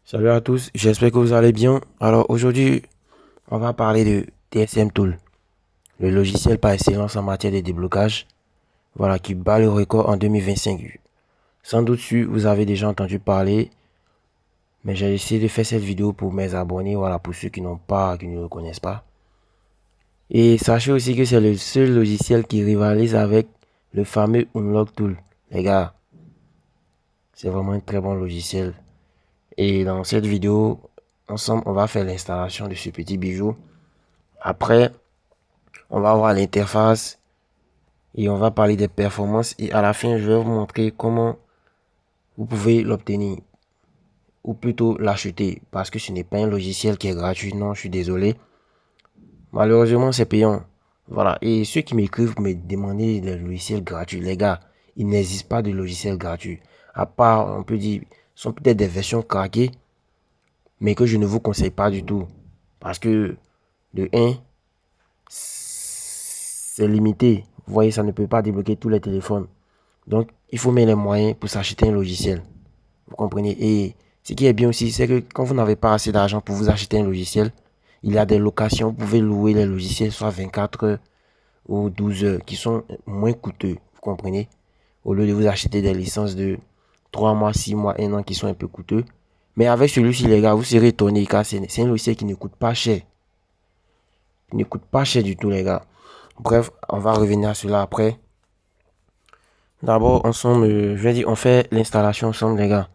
Salut à tous, j'espère que vous allez bien. Alors aujourd'hui, on va parler de TSM Tool, le logiciel par excellence en matière de déblocage, voilà, qui bat le record en 2025. Sans doute vous avez déjà entendu parler, mais j'ai essayé de faire cette vidéo pour mes abonnés, voilà, pour ceux qui ne le connaissent pas. Et sachez aussi que c'est le seul logiciel qui rivalise avec le fameux Unlock Tool. Les gars, c'est vraiment un très bon logiciel. Et dans cette vidéo, ensemble, on va faire l'installation de ce petit bijou. Après, on va voir l'interface et on va parler des performances. Et à la fin, je vais vous montrer comment vous pouvez l'obtenir ou plutôt l'acheter parce que ce n'est pas un logiciel qui est gratuit. Non, je suis désolé. Malheureusement, c'est payant. Voilà. Et ceux qui m'écrivent pour me demander des logiciels gratuits, les gars, il n'existe pas de logiciel gratuit. À part, on peut dire, ce sont peut-être des versions craquées, mais que je ne vous conseille pas du tout. Parce que, de un, c'est limité. Vous voyez, ça ne peut pas débloquer tous les téléphones. Donc, il faut mettre les moyens pour s'acheter un logiciel. Vous comprenez? Et ce qui est bien aussi, c'est que quand vous n'avez pas assez d'argent pour vous acheter un logiciel, il y a des locations. Vous pouvez louer les logiciels, soit 24 heures ou 12 heures, qui sont moins coûteux. Vous comprenez? Au lieu de vous acheter des licences de 3 mois, 6 mois, 1 an qui sont un peu coûteux. Mais avec celui-ci, les gars, vous serez étonnés car c'est un logiciel qui ne coûte pas cher. Il ne coûte pas cher du tout, les gars. Bref, on va revenir à cela après. D'abord, ensemble, je vais dire, on fait l'installation ensemble, les gars.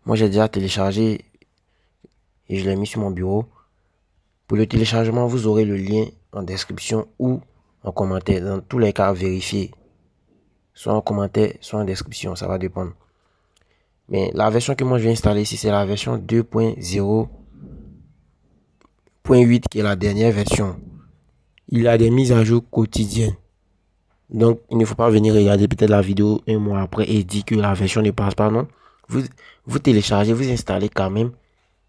Moi, j'ai déjà téléchargé et je l'ai mis sur mon bureau. Pour le téléchargement, vous aurez le lien en description ou en commentaire. Dans tous les cas, vérifiez. Soit en commentaire, soit en description, ça va dépendre. Mais la version que moi je vais installer ici, c'est la version 2.0.8 qui est la dernière version. Il y a des mises à jour quotidiennes. Donc, il ne faut pas venir regarder peut-être la vidéo un mois après et dire que la version ne passe pas, non. Vous, vous téléchargez, vous installez quand même.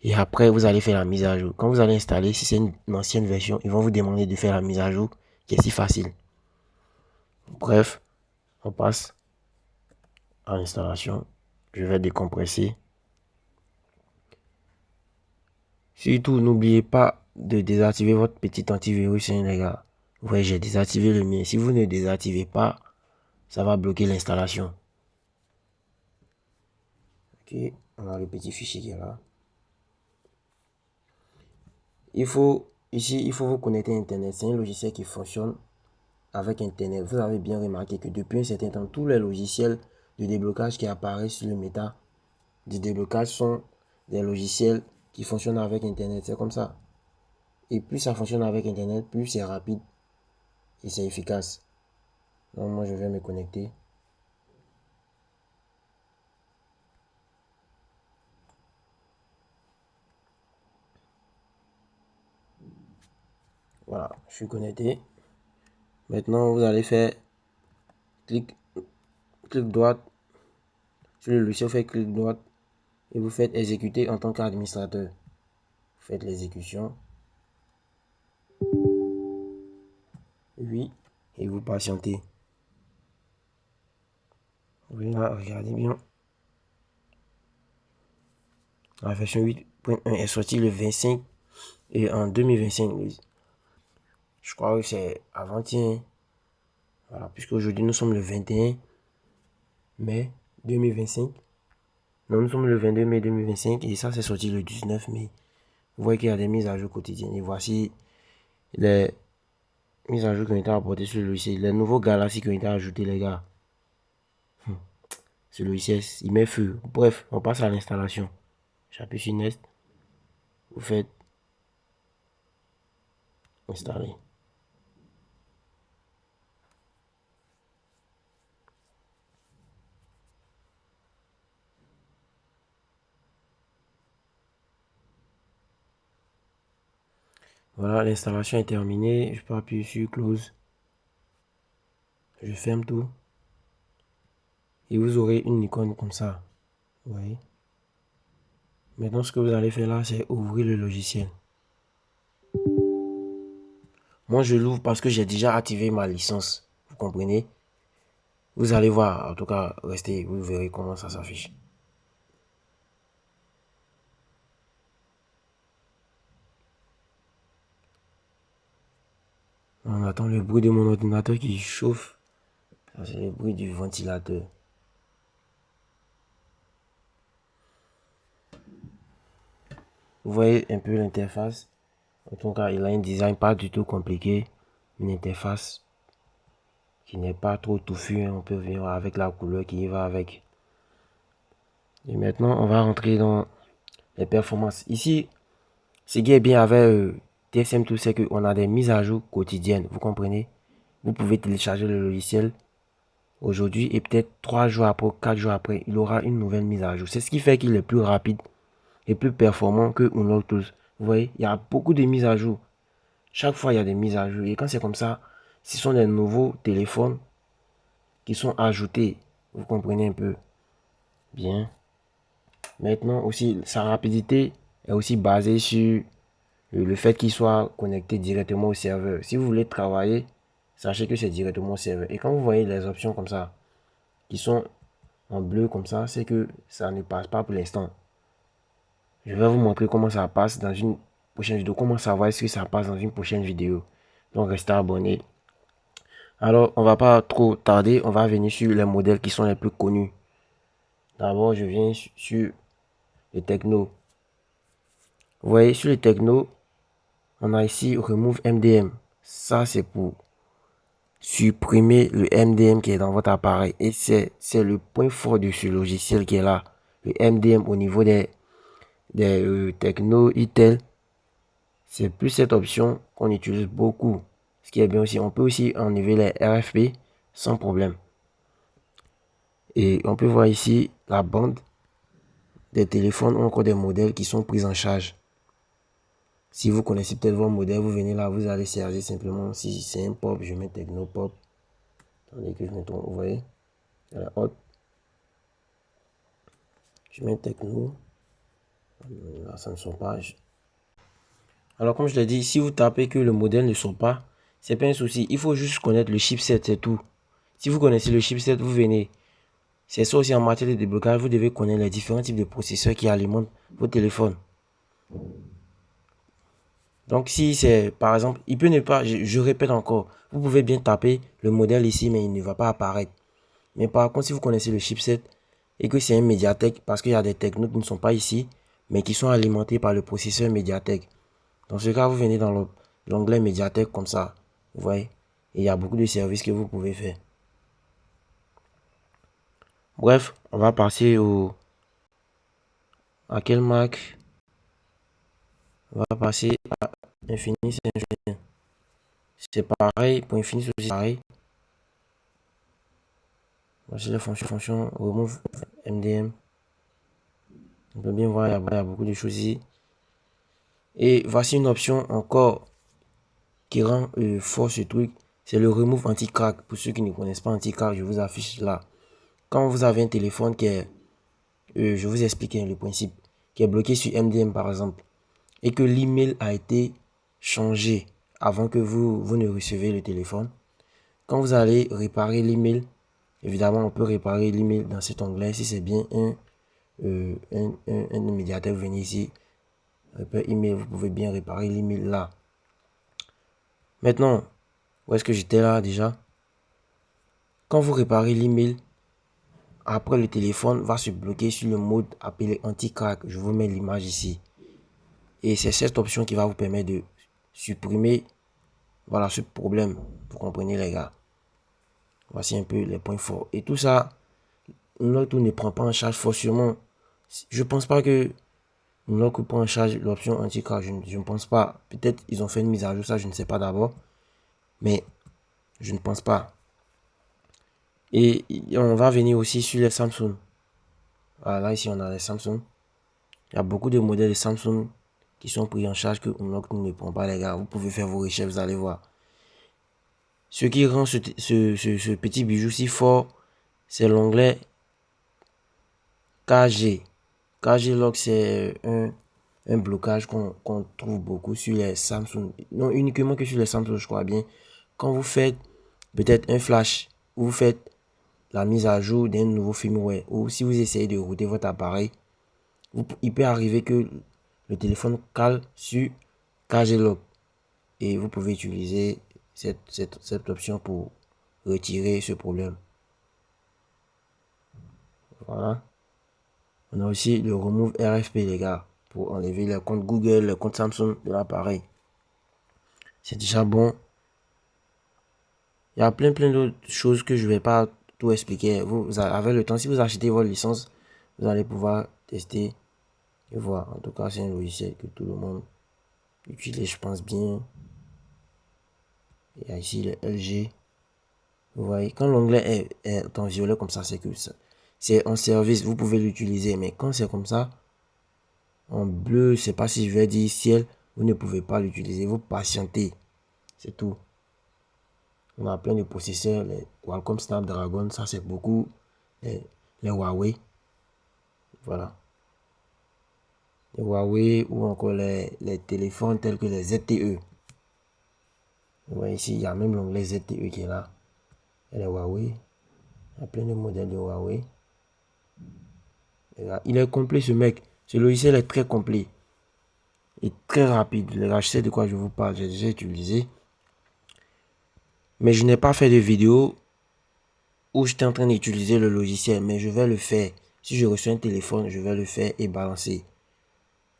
Et après, vous allez faire la mise à jour. Quand vous allez installer, si c'est une ancienne version, ils vont vous demander de faire la mise à jour, qui est si facile. Bref, on passe à l'installation. Je vais décompresser. Surtout, n'oubliez pas de désactiver votre petit antivirus, hein, les gars. Ouais, j'ai désactivé le mien. Si vous ne désactivez pas, ça va bloquer l'installation. Ok, on a le petit fichier qui est là. Ici, il faut vous connecter à Internet. C'est un logiciel qui fonctionne avec Internet. Vous avez bien remarqué que depuis un certain temps, tous les logiciels de déblocage qui apparaissent sur le méta de déblocage sont des logiciels qui fonctionnent avec Internet. C'est comme ça. Et plus ça fonctionne avec Internet, plus c'est rapide et c'est efficace. Donc moi, je vais me connecter. Voilà, je suis connecté. Maintenant, vous allez faire clic, clic droit sur le logiciel, vous faites clic droit et vous faites exécuter en tant qu'administrateur. Vous faites l'exécution. Oui, et vous patientez. Voilà, regardez bien. La version 8.1 est sortie le 25 et en 2025. Je crois que c'est avant-hier. Voilà, puisque aujourd'hui nous sommes le 21 mai 2025. Non, nous sommes le 22 mai 2025 et ça c'est sorti le 19 mai. Vous voyez qu'il y a des mises à jour quotidiennes. Et voici les mises à jour qui ont été apportées sur le logiciel. Les nouveaux galaxies qui ont été ajoutés, les gars. Ce logiciel, il met feu. Bref, on passe à l'installation. J'appuie sur Next. Vous faites installer. Voilà, l'installation est terminée. Je peux appuyer sur Close. Je ferme tout. Et vous aurez une icône comme ça. Vous voyez. Maintenant, ce que vous allez faire là, c'est ouvrir le logiciel. Moi, je l'ouvre parce que j'ai déjà activé ma licence. Vous comprenez? Vous allez voir. En tout cas, restez. Vous verrez comment ça s'affiche. On attend le bruit de mon ordinateur qui chauffe. C'est le bruit du ventilateur. Vous voyez un peu l'interface. En tout cas, il a un design pas du tout compliqué. Une interface qui n'est pas trop touffue. On peut venir avec la couleur qui y va avec. Et maintenant, on va rentrer dans les performances. Ici, ce qui est bien avec TSM Tool, c'est qu'on a des mises à jour quotidiennes. Vous comprenez? Vous pouvez télécharger le logiciel aujourd'hui et peut-être 3 jours après, 4 jours après, il aura une nouvelle mise à jour. C'est ce qui fait qu'il est plus rapide et plus performant que Unlock Tools. Vous voyez, il y a beaucoup de mises à jour. Chaque fois, il y a des mises à jour. Et quand c'est comme ça, ce sont des nouveaux téléphones qui sont ajoutés. Vous comprenez un peu? Bien. Maintenant aussi, sa rapidité est aussi basée sur le fait qu'il soit connecté directement au serveur. Si vous voulez travailler, sachez que c'est directement au serveur. Et quand vous voyez les options comme ça, qui sont en bleu comme ça, c'est que ça ne passe pas pour l'instant. Je vais vous montrer comment ça passe dans une prochaine vidéo. Comment savoir est-ce que ça passe dans une prochaine vidéo. Donc restez abonnés. Alors, on va pas trop tarder. On va venir sur les modèles qui sont les plus connus. D'abord, je viens sur les techno. Vous voyez, sur les techno, on a ici Remove MDM. Ça, c'est pour supprimer le MDM qui est dans votre appareil. Et c'est le point fort de ce logiciel qui est là. Le MDM au niveau des techno, Intel. C'est plus cette option qu'on utilise beaucoup. Ce qui est bien aussi, on peut aussi enlever les RFP sans problème. Et on peut voir ici la bande des téléphones ou encore des modèles qui sont pris en charge. Si vous connaissez peut-être vos modèles, vous venez là, vous allez charger simplement. Si c'est un pop, je mets Techno Pop. Attendez que je mette, vous voyez, la haute. Je mets Techno. Là, ça ne sort pas. Alors, comme je l'ai dit, si vous tapez que le modèle ne sort pas, c'est pas un souci. Il faut juste connaître le chipset, c'est tout. Si vous connaissez le chipset, vous venez. C'est ça aussi en matière de déblocage, vous devez connaître les différents types de processeurs qui alimentent vos téléphones. Donc si c'est, par exemple, il peut ne pas, je répète encore, vous pouvez bien taper le modèle ici, mais il ne va pas apparaître. Mais par contre, si vous connaissez le chipset et que c'est un Mediatek, parce qu'il y a des technos qui ne sont pas ici, mais qui sont alimentés par le processeur Mediatek. Dans ce cas, vous venez dans l'onglet Mediatek comme ça, vous voyez. Et il y a beaucoup de services que vous pouvez faire. Bref, on va passer à quelle marque? On va passer à Infinix. C'est pareil, pour Infinix aussi pareil. Voici la fonction remove MDM. On peut bien voir, il y a beaucoup de choses ici. Et voici une option encore qui rend fort ce truc. C'est le remove anti-crack. Pour ceux qui ne connaissent pas anti-crack, je vous affiche là. Quand vous avez un téléphone qui est, je vous explique le principe, qui est bloqué sur MDM par exemple, et que l'email a été changé avant que vous ne recevez le téléphone. Quand vous allez réparer l'email, évidemment, on peut réparer l'email dans cet onglet. Si c'est bien un médiateur, vous venez ici, réparer email, vous pouvez bien réparer l'email là. Maintenant, où est-ce que j'étais là déjà? Quand vous réparez l'email, après le téléphone va se bloquer sur le mode appelé anti-crack. Je vous mets l'image ici. Et c'est cette option qui va vous permettre de supprimer, voilà, ce problème. Vous comprenez les gars? Voici un peu les points forts. Et tout ça, l'autre ne prend pas en charge forcément. Je pense pas que l'autre prend en charge l'option anti-crack. Je ne pense pas. Peut-être ils ont fait une mise à jour, ça je ne sais pas d'abord. Mais je ne pense pas. Et on va venir aussi sur les Samsung. Voilà, là ici on a les Samsung. Il y a beaucoup de modèles de Samsung qui sont pris en charge que Unlock ne prend pas les gars. Vous pouvez faire vos recherches, vous allez voir. Ce qui rend ce petit bijou si fort, c'est l'onglet KG. KG Lock, c'est un blocage qu'on trouve beaucoup sur les Samsung. Non uniquement que sur les Samsung, je crois bien. Quand vous faites peut-être un flash, ou vous faites la mise à jour d'un nouveau firmware, ou si vous essayez de router votre appareil, il peut arriver que le téléphone cale sur KG Lock. Et vous pouvez utiliser cette option pour retirer ce problème. Voilà. On a aussi le remove RFP, les gars, pour enlever les comptes Google, les comptes Samsung de l'appareil. C'est déjà bon. Il y a plein d'autres choses que je ne vais pas tout expliquer. Vous avez le temps, si vous achetez votre licence, vous allez pouvoir tester et voir. En tout cas, c'est un logiciel que tout le monde utilise, je pense bien. Il y a ici le LG. Vous voyez, quand l'onglet est en violet comme ça, c'est que c'est en service, vous pouvez l'utiliser. Mais quand c'est comme ça, en bleu, je sais pas si je vais dire ciel, vous ne pouvez pas l'utiliser. Vous patientez. C'est tout. On a plein de processeurs, les Qualcomm Snapdragon, ça c'est beaucoup. Les Huawei. Voilà. Les Huawei ou encore les téléphones tels que les ZTE. Vous voyez ici, il y a même l'onglet ZTE qui est là. Et les Huawei. Il y a plein de modèles de Huawei. Il est complet ce mec. Ce logiciel est très complet. Et très rapide. Je sais de quoi je vous parle. J'ai déjà utilisé. Mais je n'ai pas fait de vidéo où j'étais en train d'utiliser le logiciel. Mais je vais le faire. Si je reçois un téléphone, je vais le faire et balancer.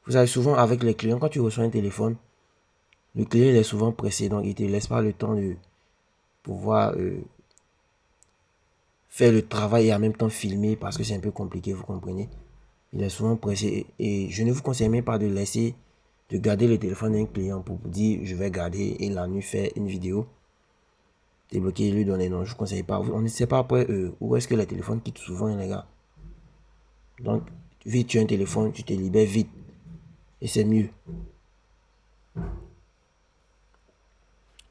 Vous savez, souvent avec les clients, quand tu reçois un téléphone, le client il est souvent pressé. Donc il ne te laisse pas le temps de pouvoir faire le travail et en même temps filmer parce que c'est un peu compliqué, vous comprenez. Il est souvent pressé et je ne vous conseille même pas de laisser, de garder le téléphone d'un client pour vous dire je vais garder et la nuit faire une vidéo, débloquer et lui donner. Non, je ne vous conseille pas. On ne sait pas après où est-ce que les téléphones quittent souvent, les gars. Donc, vite, tu as un téléphone, tu te libères vite et c'est mieux.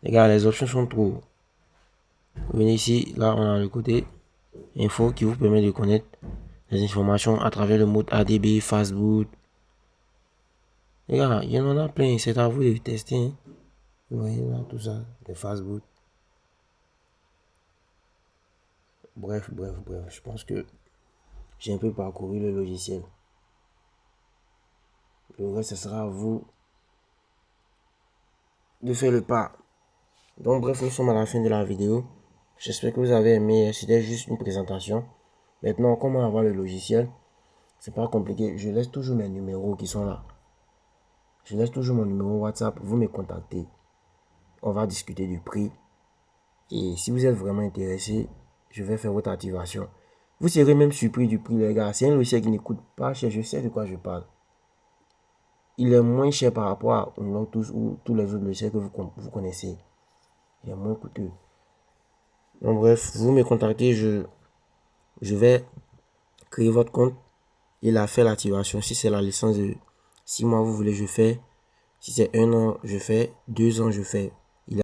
Les gars, les options sont trop. Vous venez ici, là on a le côté info qui vous permet de connaître les informations à travers le mode ADB, fastboot. Les gars, il y en a plein, c'est à vous de tester. Hein. Vous voyez là, tout ça, les fastboot. Bref, je pense que j'ai un peu parcouru le logiciel. Le reste, ce sera à vous de faire le pas. Donc bref, nous sommes à la fin de la vidéo. J'espère que vous avez aimé. C'était juste une présentation. Maintenant, comment avoir le logiciel? C'est pas compliqué. Je laisse toujours mes numéros qui sont là. Je laisse toujours mon numéro WhatsApp. Vous me contactez. On va discuter du prix. Et si vous êtes vraiment intéressé, je vais faire votre activation. Vous serez même surpris du prix, les gars. C'est un logiciel qui ne coûte pas cher. Je sais de quoi je parle. Il est moins cher par rapport à Notus ou tous les autres logiciels que vous connaissez. Il est moins coûteux. Donc bref, vous me contactez, je vais créer votre compte. Il a fait l'activation. Si c'est la licence de 6 mois, vous voulez, je fais. Si c'est 1 an, je fais. 2 ans, je fais.